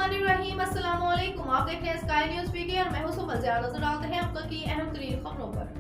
बिस्मिल्लाहिर्रहमानिर्रहीम। अस्सलाम वालेकुम। आप देख रहे हैं स्काई न्यूज़ वीके और मैं हूं सुबह। नजर डालते हैं अब तक की अहम तरीन खबरों पर।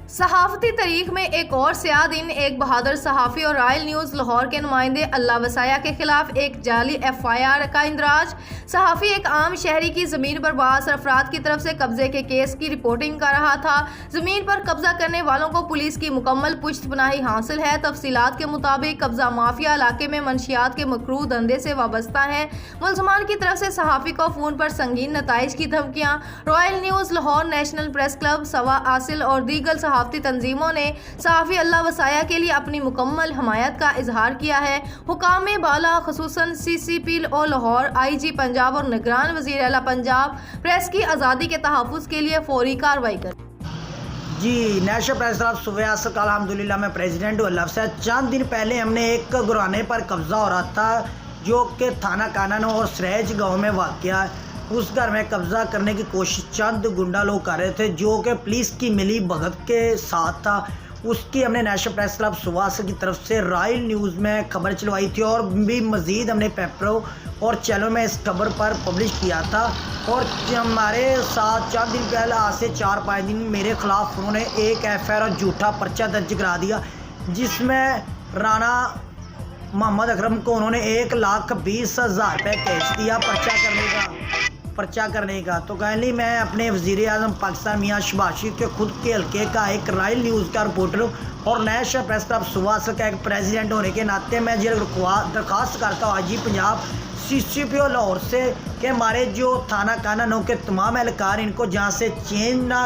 सहाफ़ती तारीख में एक और स्याह दिन, एक बहादुर सहाफ़ी और रॉयल न्यूज़ लाहौर के नुमाइंदे अल्लाह वसाया के खिलाफ एक जाली FIR का इंदराज। सहाफ़ी एक आम शहरी की ज़मीन पर बास अफराद की तरफ से कब्जे के केस की रिपोर्टिंग कर रहा था। ज़मीन पर कब्जा करने वालों को पुलिस की मुकम्मल पुश्तपनाही हासिल है। तफसीलात के मुताबिक कब्जा माफिया इलाके में मंशियात के मकरूह धंधे से वाबस्ता है। मुलजमान की तरफ से सहाफ़ी को फ़ोन पर संगीन नताइज की धमकियाँ। Royal News Lahore, National Press Club, सवा आसिल और दीगर सहाफ़ती तंजीमों ने सहाफ़ी अल्लाह वसाया के लिए अपनी मुकम्मल हमायत का इजहार किया है। हुकाम बाला खुसूसन CCP लाहौर, IG पंजाब और निगरान वज़ीर आला पंजाब प्रेस की आज़ादी के तहफ़्फ़ुज़ के लिए फौरी कार्रवाई कर। जी, नेशनल प्रेस क्लब सुबह से कल अल्हम्दुलिल्लाह मैं प्रेसिडेंट हूँ। अल्लाह से चंद दिन पहले हमने एक घराने पर कब्ज़ा हो रहा था जो कि थाना कानन और सरेज गाँव में वाक़या है। उस घर में कब्ज़ा करने की कोशिश चंद गुंडा लोग कर रहे थे जो कि पुलिस की मिली भगत के साथ था। उसकी हमने नेशनल प्रेस क्लब सुबह की तरफ से रॉयल न्यूज़ में खबर चलवाई थी और भी मज़ीद हमने पेपरों और चैनलों में इस खबर पर पब्लिश किया था। और हमारे साथ चंद दिन पहले, आज से 4-5 दिन मेरे ख़िलाफ़ उन्होंने एक FIR और झूठा पर्चा दर्ज करा दिया, जिसमें राणा मोहम्मद अकरम को उन्होंने 1,20,000 रुपये कैश दिया पर्चा करने का। तो काइंडली मैं अपने वज़ीर आज़म पाकिस्तान मियाँ शहबाज शरीफ के खुद के हल्के का एक रॉयल न्यूज़ का रिपोर्टर हूँ और नेशनल प्रेस क्लब सुबह का एक प्रेसिडेंट होने के नाते मैं जो दरख्वास्त करता हूँ IG पंजाब CCP लाहौर से कि हमारे जो थाना कानूनों के तमाम एहलकार इनको जहाँ से चेंज ना